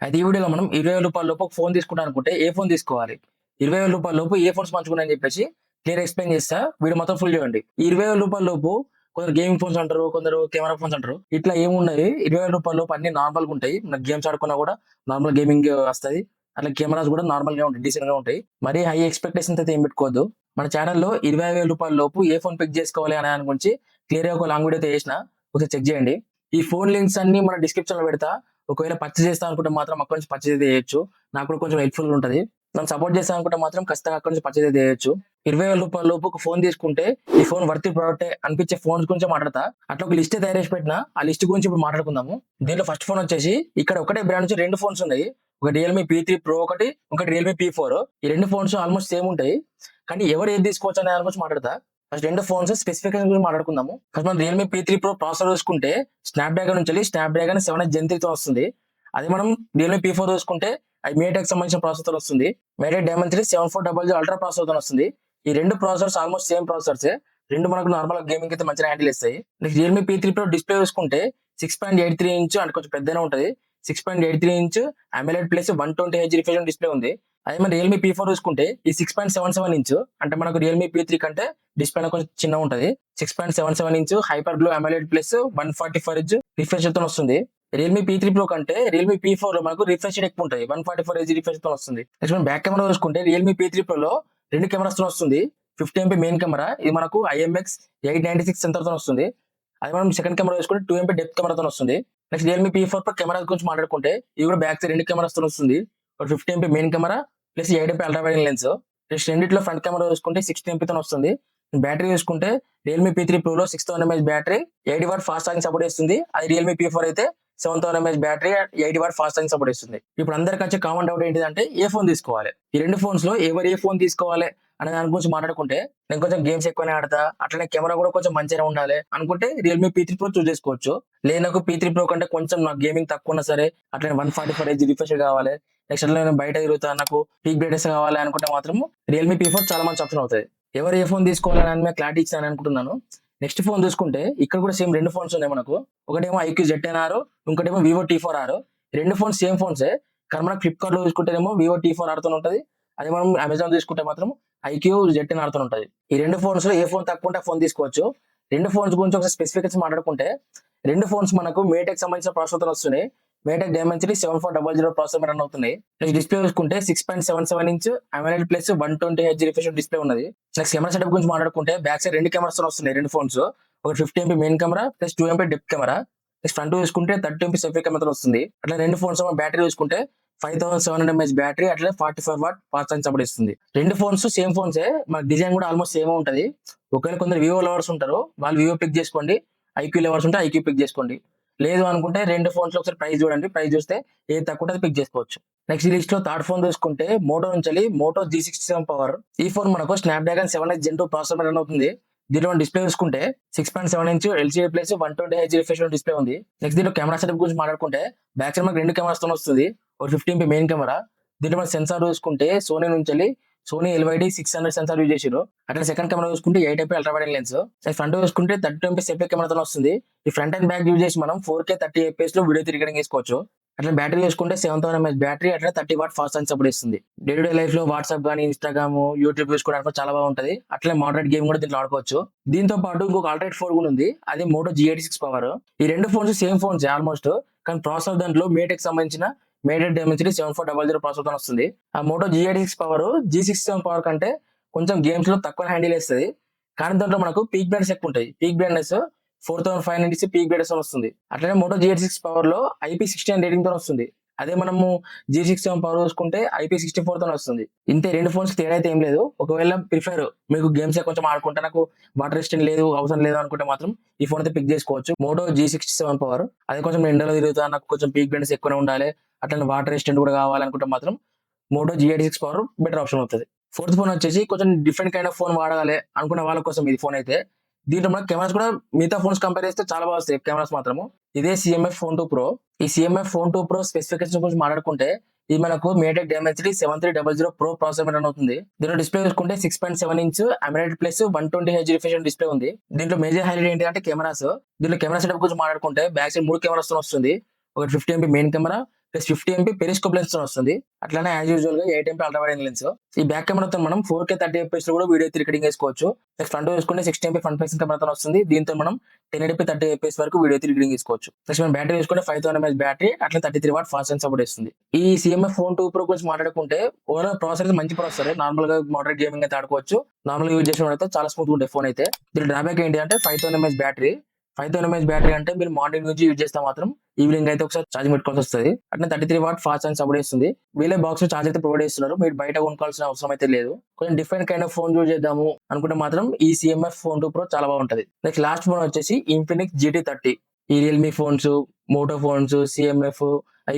అయితే ఈ వీడియోలో మనం 20,000 లోపు ఒక ఫోన్ తీసుకుంటాం అనుకుంటే ఏ ఫోన్ తీసుకోవాలి? 20,000 లోపు ఏ ఫోన్స్ మంచిగున్నాయని చెప్పేసి క్లియర్ ఎక్స్‌ప్లెయిన్ చేస్తా. వీడియో మొత్తం ఫుల్ చూడండి. ఈ 20,000 లోపు కొందరు గేమింగ్ ఫోన్స్ అంటారు. కొందరు కెమెరా ఫోన్స్ అంటారు. ఇట్లా ఏముండయి. 20,000 లోపు అన్ని నార్మల్‌గా ఉంటాయి. మనకు గేమ్స్ ఆడుకున్నా కూడా నార్మల్ గేమింగ్ వస్తది. అట్లా కెమెరాస్ కూడా నార్మల్‌గా ఉంటాయి. డీసెంట్‌గా ఉంటాయి. మరీ హై ఎక్స్‌పెక్టేషన్స్ అయితే ఏం పెట్టుకోవద్దు. మన ఛానెల్‌లో 20,000 లోపు ఏ ఫోన్ పిక్ చేసుకోవాలి అనే దాని గురించి క్లియర్‌గా ఒక లాంగ్ వీడియో అయితే చేసిన. ఒకసారి చెక్ చేయండి. ఈ ఫోన్ లింక్స్ అన్ని మన డిస్క్రిప్షన్‌లో పెడతా. ఒకవేళ పర్చేజ్ చేస్తా అనుకుంటే మాత్రం అక్కడి నుంచి పర్చేజ్ అయితే చేయొచ్చు. నాకు కూడా కొంచెం హెల్ప్‌ఫుల్‌గా ఉంటది. నన్ను సపోర్ట్ చేస్తా అనుకుంటే మాత్రం ఖచ్చితంగా అక్కడి నుంచి పర్చేజ్ అయితే చేయొచ్చు. 20,000 లోపు ఒక ఫోన్ తీసుకుంటే ఈ ఫోన్ వర్తీ ప్రొడక్టే అనిపించే ఫోన్స్ గురించే మాట్లాడతా. అట్లా ఒక లిస్ట్ తయారు చేసి పెట్టిన. ఆ లిస్ట్ గురించి ఇప్పుడు మాట్లాడుకుందాము. దీంట్లో ఫస్ట్ ఫోన్ వచ్చేసి ఇక్కడ ఒకటే బ్రాండ్ నుంచి 2 ఫోన్స్ ఉన్నాయి. ఒకటి రియల్‌మీ P3 Pro ఒకటి, ఇంకోటి రియల్‌మీ P4. ఈ 2 ఫోన్స్ ఆల్‌మోస్ట్ సేమ్ ఉంటాయి. కానీ ఎవరు ఏది తీసుకోవచ్చు అనే దాని గురించి మాట్లాడతా. ఫస్ట్ 2 ఫోన్స్ స్పెసిఫికేషన్ గురించి మాట్లాడుకుందాము. ఫస్ట్ మనం రియల్‌మీ P3 Pro ప్రాసెసర్ చూసుకుంటే స్నాప్‌డ్రాగన్ నుంచి స్నాప్‌డ్రాగన్ 7 జెన్ 3తో వస్తుంది. అదే మనం రియల్‌మీ P4 చూసుకుంటే అది మీడియాటెక్ సంబంధించిన ప్రాసెసర్ వస్తుంది. మీడియాటెక్ డైమండ్ 7400 అల్ట్రా ప్రాసెసర్‌తో వస్తుంది. ఈ 2 ప్రాసెసర్స్ ఆల్‌మోస్ట్ సేమ్ ప్రాసెసర్సే. 2 మనకు నార్మల్ గేమింగ్ అయితే మంచిగా హ్యాండిల్ చేస్తాయి. Next Realme P3 Pro display చూసుకుంటే 6.83 ఇంచ్ అంటే కొంచెం పెద్దగానే ఉంటది. 6.83 inch AMOLED plus 120 H refresh display ఉంది. అదే మన రియల్‌మీ P4 చూసుకుంటే ఈ 6.77 ఇంచ్ అంటే మనకు రియల్‌మీ P3 కంటే డిస్‌ప్లే కొంచెం చిన్నగా ఉంటది. 6.77 inch hyper glow AMOLED plus 144 H రిఫ్రెష్‌తో వస్తుంది. రియల్‌మీ P3 Pro కంటే రియల్‌మీ P4 లో మనకు రిఫ్రెష్ రేట్ ఎక్కువ ఉంటది. 144 హెచ్ రిఫ్రెష్‌తో వస్తుంది. నెక్స్ట్ మనం బ్యాక్ కెమెరా చూసుకుంటే రియల్‌మీ P3 Pro లో 2 కెమెరాస్‌తో వస్తుంది. 50 ఎంపీ మెయిన్ కెమెరా. ఇది మనకు IMX 896 సెన్సార్‌తో వస్తుంది. అదే మనం సెకండ్ కెమెరా చూసుకుంటే 2 ఎంపీ డెప్త్ కెమెరాతో వస్తుంది. Next Realme P4 Pro cameras గురించి మాట్లాడుకుంటే ఇది కూడా బ్యాక్ సైడ్ 2 కెమెరాస్‌తో వస్తుంది. ఒకటి 50 MP main camera plus 8 MP ultra wide lens. Next రెండిట్లో ఫ్రంట్ కెమెరా చూసుకుంటే 60 ఎంపీతో వస్తుంది. బ్యాటరీ చూసుకుంటే రియల్‌మీ P3 Pro లో 6000 mAh battery 80 watt fast charging support చేస్తుంది. అది రియల్‌మీ P4 అయితే 7000 mAh battery 80 watt fast charging support చేస్తుంది. ఇప్పుడు అందరికి వచ్చే కామన్ డౌట్ ఏంటిదంటే ఏ ఫోన్ తీసుకోవాలి? ఈ 2 ఫోన్స్ లో ఎవరు ఏ ఫోన్ తీసుకోవాలి అనే దాని గురించి మాట్లాడుకుంటే నేను కొంచెం గేమ్స్ ఎక్కువనే ఆడతా. అట్లనే కెమెరా కూడా కొంచెం మంచిగానే ఉండాలి అనుకుంటే రియల్‌మీ P3 Pro చూస్ చేసుకోవచ్చు. లేదు నాకు P3 Pro కంటే కొంచెం నాకు గేమింగ్ తక్కువ ఉన్నా సరే అట్లనే 144 హెచ్ రిఫ్రెష్ కావాలి. నెక్స్ట్ అట్లా నేను బయట తిరుగుతా నాకు పీక్ బ్రైట్నెస్ కావాలి అనుకుంటే మాత్రం రియల్‌మీ P4 చాలా మంచి ఆప్షన్ అవుతది. ఎవరు ఏ ఫోన్ తీసుకోవాలని దాని మీద క్లారిటీ ఇచ్చాను అనుకుంటున్నాను. నెక్స్ట్ ఫోన్ చూసుకుంటే ఇక్కడ కూడా సేమ్ 2 ఫోన్స్ ఉన్నాయి మనకు. ఒకటేమో IQ ZN-R, ఇంకోటేమో Vivo T4R. 2 phones same ఫోన్సే. కానీ మనకు ఫ్లిప్‌కార్ట్‌లో చూసుకుంటేనేమో Vivo T4R తోని ఉంటది. అదే మనం అమెజాన్ తీసుకుంటే మాత్రం IQ ZN-R తోని ఉంటది. ఈ 2 ఫోన్స్‌లో ఏ ఫోన్ తక్కువ ఉంటే ఆ ఫోన్ తీసుకోవచ్చు. 2 ఫోన్స్ గురించి ఒకసారి స్పెసిఫికేషన్స్ మాట్లాడుకుంటే 2 ఫోన్స్ మనకు మీడియాటెక్ సంబంధించిన ప్రాసెసర్‌తో వస్తున్నాయి. మీడియాటెక్ డైమెన్సిటీ 7400 ప్రాసెసర్ రన్ అవుతున్నాయి. నెక్స్ట్ డిస్‌ప్లే చూసుకుంటే 6.77 inch AMOLED plus 120 H refresh display ఉన్నది. నెక్స్ట్ కెమెరా సెటప్ గురించి మాట్లాడుకుంటే బ్యాక్ సైడ్ 2 కెమెరాస్‌తో వస్తున్నాయి 2 ఫోన్స్. ఒకటి 50 MP main camera plus 2 MP depth camera. Next front చూసుకుంటే 30 ఎంపీ సెల్ఫీ కెమెరాతో వస్తుంది. అట్లా 2 ఫోన్స్ బ్యాటరీ చూసుకుంటే 5700 mAh బ్యాటరీ అట్లే 44 వాట్ ఫాస్ట్ ఛార్జింగ్ సపోర్ట్ ఇస్తుంది. 2 ఫోన్స్ సేమ్ ఫోన్సే. మన డిజైన్ కూడా ఆల్మోస్ట్ సేమ్ ఉంటది. ఒకవేళ కొందరు వివో లవర్స్ ఉంటారు. వాళ్ళు వివో పిక్ చేసుకోండి. ఐక్యూ లవర్స్ ఉంటే ఐక్యూ పిక్ చేసుకోండి. లేదు అనుకుంటే 2 ఫోన్స్‌లో ఒకసారి ప్రైస్ చూడండి. ప్రైస్ చూస్తే ఏది తక్కువ ఉంటే అది పిక్ చేసుకోవచ్చు. నెక్స్ట్ ఈ లిస్ట్‌లో థర్డ్ ఫోన్ చూసుకుంటే మోటో నుంచి మోటో G67 పవర్. ఈ ఫోన్ మనకు స్నాప్‌డ్రాగన్ 7 జెన్ 2 ప్రాసెసర్ మీద రన్ అవుతుంది. దీంట్లో డిస్‌ప్లే చూసుకుంటే 6.7 inch LCD plus 120 H refresh display ఉంది. నెక్స్ట్ దీంట్లో కెమెరా సెటప్ గురించి మాట్లాడుకుంటే బ్యాక్ సైడ్ మనకు 2 కెమెరాస్‌తో వస్తుంది. ఒకటి 50 ఎంపీ మెయిన్ కెమెరా. దీంట్లో మన సెన్సార్ చూసుకుంటే సోనీ LYD 600 సెన్సార్ యూజ్ చేసిర్రు. అట్లా సెకండ్ కెమెరా చూసుకుంటే 8 MP ultra wide lens. Front చూసుకుంటే 30 ఎంపీ సెల్ఫీ కెమెరాతో వస్తుంది. ఈ ఫ్రంట్ అండ్ బ్యాక్ యూజ్ చేసి మనం 4K 30 FPS లో వీడియో రికార్డింగ్ చేసుకోవచ్చు. అట్లా బ్యాటరీ చూసుకుంటే 7000 mAh బ్యాటరీ అట్లా 30 వాట్ ఫాస్ట్ ఛార్జింగ్ సపోర్ట్ ఇస్తుంది. డే టు డే లైఫ్ లో వాట్సాప్ గానీ, ఇన్‌స్టాగ్రామ్, యూట్యూబ్ చూసుకోవడానికి చాలా బాగుంటది. అట్లే మోడరేట్ గేమ్ కూడా దీంట్లో ఆడుకోవచ్చు. దీంతో పాటు ఇంకొక ఆల్టర్నేట్ ఫోన్ కూడా ఉంది. అది మోటో G86 పవర్. ఈ 2 ఫోన్స్ సేమ్ ఫోన్స్ ఆల్మోస్ట్. కానీ ప్రాసెసర్ దాంట్లో మీడియాటెక్ సంబంధించిన మీడియాటెక్ డైమెన్సిటీ 7400 ప్రాసెసర్‌తో వస్తుంది. ఆ Moto G86 power G67 power కంటే కొంచెం గేమ్స్ లో తక్కువ హ్యాండిల్ చేస్తది. కానీ దాంట్లో మనకు పీక్ బ్రైట్నెస్ ఎక్కువ ఉంటాయి. పీక్ బ్రైట్నెస్ 4590 పీక్ బ్రైట్నెస్ వస్తుంది. అట్లనే మోటో G86 పవర్ లో IP69 రేటింగ్ తో వస్తుంది. అదే మనము G67 పవర్ చూసుకుంటే IP64 తో వస్తుంది. ఇంతే 2 ఫోన్స్ తేడా అయితే ఏం లేదు. ఒకవేళ మీకు గేమ్స్ కొంచెం ఆడుకుంటే నాకు వాటర్ రెసిస్టెంట్ లేదు అవసరం లేదు అనుకుంటే మాత్రం ఈ ఫోన్ అయితే పిక్ చేసుకోవచ్చు. Moto G67 power. అదే కొంచెం ఎండలో తిరుగుతా నాకు కొంచెం పీక్ బ్రైట్నెస్ ఎక్కువనే ఉండాలి. అట్లనే వాటర్ రెసిస్టెంట్ కూడా కావాలనుకుంటే మాత్రం Moto G86 power better option అవుతది. ఫోర్త్ ఫోన్ వచ్చేసి కొంచెం డిఫరెంట్ కైండ్ ఆఫ్ ఫోన్ వాడాలి అనుకున్న వాళ్ళ కోసం ఇది ఫోన్ అయితే. దీంట్లో మనకు కెమెరాస్ కూడా మిగతా ఫోన్స్ కంపేర్ చేస్తే చాలా బాగా వస్తాయి కెమెరాస్ మాత్రము. ఇదే CMF ఫోన్ 2 Pro. ఈ CMF ఫోన్ 2 Pro స్పెసిఫికేషన్స్ గురించి మాట్లాడుకుంటే ఇది మనకు మీడియాటెక్ డైమెన్సిటీ 7300 Pro ప్రాసెసర్ మీద రన్ అవుతుంది. దీంట్లో డిస్ప్లే చూసుకుంటే 6.7 inch AMOLED plus 120 H refresh display ఉంది. దీంట్లో మేజర్ హైలైట్ ఏంటంటే కెమెరాస్. దీంట్లో కెమెరా సెటప్ గురించి మాట్లాడుకుంటే బ్యాక్ సైడ్ 3 కెమెరాస్ తో వస్తుంది. ఒకటి 50 MP main camera plus 50 MP periscope lens వస్తుంది. అట్లానే యాజ్ యూజువల్ గా 8 ఎంపీ అల్ట్రా వైడ్ లెన్స్. ఈ బ్యాక్ కెమెరాతో మనం 4K 30 fps లో కూడా వీడియో రికార్డింగ్ చేసుకోవచ్చు. నెక్స్ట్ ఫ్రంట్ చూసుకుంటే 60 ఎంపీ ఫ్రంట్ ఫేసింగ్ కెమెరాతో వస్తుంది. దీంతో మనం 1080p 30 fps వరకు వీడియో రికార్డింగ్ చేసుకోవచ్చు. నెక్స్ట్ మనం బ్యాటరీ చూసుకుంటే 5000 mAh బ్యాటరీ, అట్లా 33 వాట్ ఫాస్ట్ ఛార్జింగ్ సపోర్ట్ ఇస్తుంది. ఈ CMF ఫోన్ 2 Pro గురించి మాట్లాడుకుంటే ఓవరాల్ ప్రాసెసర్ మంచి ప్రాసెసర్. నార్మల్ గా మోడరేట్ గేమింగ్ అయితే ఆడుకోవచ్చు. నార్మల్ గా యూజ్ చేసిన అయితే చాలా స్మూత్ ఉండే ఫోన్ అయితే. దీని డ్రాబ్యాక్ ఏంటి అంటే 5000 mAh బ్యాటరీ. 5000 mAh బ్యాటరీ అంటే మీరు మార్నింగ్ నుంచి యూజ్ చేస్తే మాత్రం ఈవినింగ్ అయితే ఒకసారి ఛార్జింగ్ పెట్టుకోవాల్సి వస్తుంది. అట్లా 33 వాట్ ఫాస్ట్ ఛార్జింగ్ సపోర్ట్ ఇస్తుంది. వీళ్ళే బాక్స్ ఛార్జ్ అయితే ప్రొవైడ్ చేస్తున్నారు. మీరు బయట కొనుక్కోవాల్సిన అవసరం అయితే లేదు. కొంచెం different kind of phone use చేద్దాము అనుకుంటే మాత్రం ఈ CMF ఫోన్ 2 Pro చాలా బాగుంటది. నెక్స్ట్ లాస్ట్ ఫోన్ వచ్చేసి ఇన్ఫినిక్స్ GT30. ఈ Realme phones, Moto phones, CMF,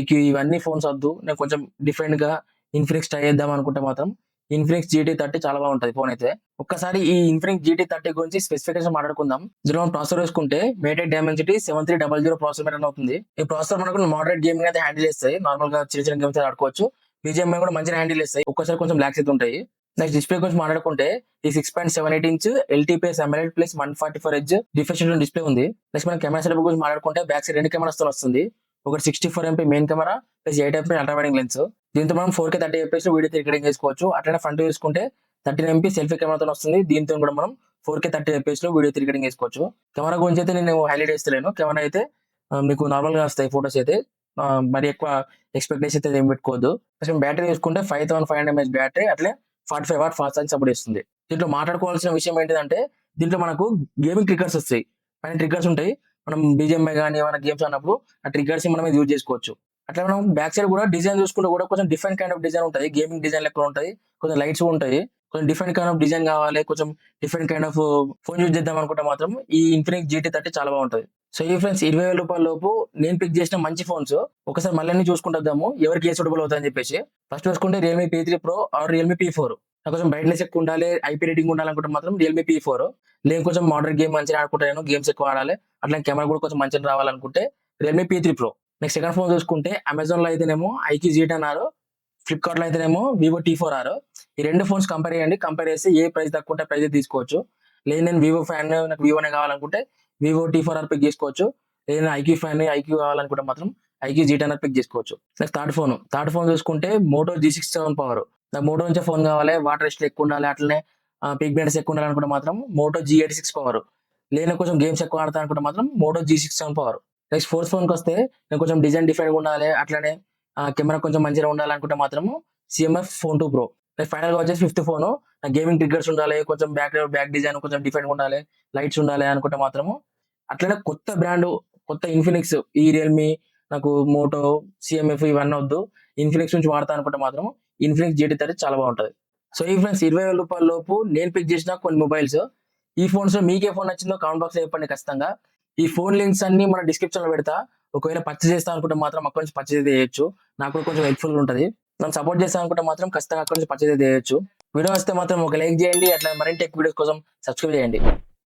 IQ ఇవన్నీ ఫోన్స్ వద్దు. నేను కొంచెం డిఫరెంట్ గా ఇన్ఫినిక్స్ ట్రై చేద్దాం అనుకుంటే మాత్రం ఇన్ఫినిక్స్ GT30 చాలా బాగుంటది ఫోన్ అయితే. ఒక్కసారి ఈ ఇన్ఫినిక్స్ GT30 గురించి స్పెసిఫికేషన్ మాట్లాడుకుందాం. ఇందులో మనం ప్రాసెసర్ వేసుకుంటే మేటెక్ డైమెన్సిటీ 7300 ప్రాసెసర్ రన్ అవుతుంది. ఈ ప్రాసెసర్ మనకు మోడరేట్ గేమింగ్ అయితే హ్యాండిల్ చేస్తాయి. నార్మల్ గా చిన్న చిన్న గేమ్స్ ఆడుకోవచ్చు. BGMI కూడా మంచిగా హ్యాండిల్ చేస్తాయి. ఒక్కసారి కొంచెం లాగ్స్ అయితే ఉంటాయి. నెక్స్ట్ డిస్ప్లే గురించి మాట్లాడుకుంటే ఈ 6.78 inch LTPS AMOLED plus 144 Hz refresh display ఉంది. నెక్స్ట్ మనం కెమెరా సెటప్ గురించి మాట్లాడుకుంటే బ్యాక్ సైడ్ 2 కెమెరాస్ తో వస్తుంది. ఒకటి 64 MP main camera plus 8 MP ultra wide lens. దీంతో మనం 4K 30 fps లో వీడియో రికార్డింగ్ చేసుకోవచ్చు. అట్లనే ఫ్రంట్ చూసుకుంటే 13 MP సెల్ఫీ కెమెరాతో వస్తుంది. దీంతో కూడా మనం 4K 30 fps లో వీడియో రికార్డింగ్ చేసుకోవచ్చు. కెమెరా గురించి అయితే నేను హైలైట్ చేస్తలేను. కెమెరా అయితే మీకు నార్మల్ గా వస్తాయి ఫోటోస్ అయితే. మరి ఎక్కువ ఎక్స్పెక్టేషన్ అయితే ఏం పెట్టుకోవద్దు. బ్యాటరీ చూసుకుంటే 5500 mAh బ్యాటరీ, అట్లే 45 వాట్ ఫాస్ట్ ఛార్జింగ్ సపోర్ట్ ఇస్తుంది. దీంట్లో మాట్లాడుకోవాల్సిన విషయం ఏంటంటే దీంట్లో మనకు గేమింగ్ ట్రిగ్గర్స్ వస్తాయి. పైన ట్రిగ్గర్స్ ఉంటాయి. మనం BGMI కానీ ఏమైనా గేమ్స్ అన్నప్పుడు ఆ ట్రిగ్గర్స్ మనం యూజ్ చేసుకోవచ్చు. అట్లా మనం బ్యాక్ సైడ్ కూడా డిజైన్ చూసుకుంటే కూడా కొంచెం డిఫరెంట్ కైండ్ ఆఫ్ డిజైన్ ఉంటుంది. గేమింగ్ డిజైన్ లెక్క ఉంటాయి. కొంచెం లైట్స్ ఉంటాయి. కొంచెం డిఫరెంట్ కైండ్ ఆఫ్ డిజైన్ కావాలి, కొంచెం different kind of phone use చేద్దాం అనుకుంటే మాత్రం ఈ ఇన్ఫినిక్స్ GT30 చాలా బాగుంటుంది. సో ఈ ఫ్రెండ్స్ 20,000 రూపాయల లోపు నేను పిక్ చేసిన మంచి ఫోన్స్. ఒకసారి మళ్ళీ చూసుకుంటాము ఎవరికి ఏ సూటబుల్ అవుతాయని చెప్పేసి. ఫస్ట్ చూసుకుంటే Realme P3 Pro are Realme P4. కొంచెం బ్రైట్నెస్ ఎక్కువ ఉండాలి, IP రేటింగ్ ఉండాలనుకుంటే మాత్రం Realme P4. లేదు కొంచెం మోడరేట్ గేమ్ మంచిగా ఆడుకుంటాను, గేమ్స్ ఎక్కువ ఆడాలి, అట్లా కెమెరా కూడా కొంచెం మంచిగా రావాలనుకుంటే Realme P3 Pro. Next second phone చూసుకుంటే అమెజాన్ లో అయితేనేమో IQ Z10R, ఫ్లిప్కార్ట్ లో అయితేనేమో Vivo T4R. ఈ రెండు ఫోన్స్ కంపేర్ చేయండి. కంపేర్ చేస్తే ఏ ప్రైస్ తక్కువ ఉంటే ప్రైస్ తీసుకోవచ్చు. లేదు నేను Vivo ఫ్యాన్, నాకు Vivoనే కావాలనుకుంటే Vivo T4R పిక్ చేసుకోవచ్చు. లేదు IQ ఫ్యాన్, IQ కావాలనుకుంటే మాత్రం IQ Z10R పిక్ చేసుకోవచ్చు. నెక్స్ట్ థర్డ్ ఫోన్ చూసుకుంటే Moto G67 పవర్. నాకు మోటో నుంచే ఫోన్ కావాలి, వాటర్ రెస్ట్ ఎక్కువ ఉండాలి, అట్లనే పిక్ బ్రైట్నెస్ ఎక్కువ ఉండాలి అనుకుంటే మాత్రం Moto G86 పవర్. లేని కొంచెం గేమ్స్ ఎక్కువ ఆడతా అనుకుంటే మాత్రం Moto G67 power. Next fourth phone కి వస్తే నేను కొంచెం డిజైన్ డిఫరెంట్ ఉండాలి, అట్లనే కెమెరా కొంచెం మంచిగా ఉండాలనుకుంటే మాత్రం CMF phone 2 Pro. Next final గా వచ్చేసి ఫిఫ్త్ ఫోన్, గేమింగ్ ట్రిగ్గర్స్ ఉండాలి, కొంచెం బ్యాక్ డిజైన్ కొంచెం డిఫరెంట్ ఉండాలి, లైట్స్ ఉండాలి అనుకుంటే మాత్రము అట్లనే కొత్త బ్రాండ్, కొత్త ఇన్ఫినిక్స్, ఈ రియల్మీ, నాకు మోటో, CMF ఇవన్నీ వద్దు, ఇన్ఫినిక్స్ నుంచి వాడతా అనుకుంటే మాత్రం ఇన్ఫినిక్స్ GT30 చాలా బాగుంటది. సో ఈ ఫ్రెండ్స్ 20,000 రూపాయల లోపు నేను పిక్ చేసిన కొన్ని మొబైల్స్. ఈ ఫోన్స్ లో మీకే ఫోన్ నచ్చిందో కామెంట్ బాక్స్ లో చెప్పండి ఖచ్చితంగా. ఈ ఫోన్ లింక్స్ అన్ని మన డిస్క్రిప్షన్ లో పెడతా. ఒకవేళ పర్చేస్ చేస్తా అనుకుంటే మాత్రం అక్కడ నుంచి పర్చేస్ చేయొచ్చు. నాకు కూడా కొంచెం హెల్ప్ఫుల్ ఉంటది. నన్ను సపోర్ట్ చేస్తా అనుకుంటే మాత్రం ఖచ్చితంగా అక్కడ నుంచి పర్చేస్ చేయొచ్చు. వీడియో వస్తే మాత్రం ఒక లైక్ చేయండి. అట్లా మరింటి ఎక్కువ వీడియోస్ కోసం సబ్స్క్రైబ్ చేయండి.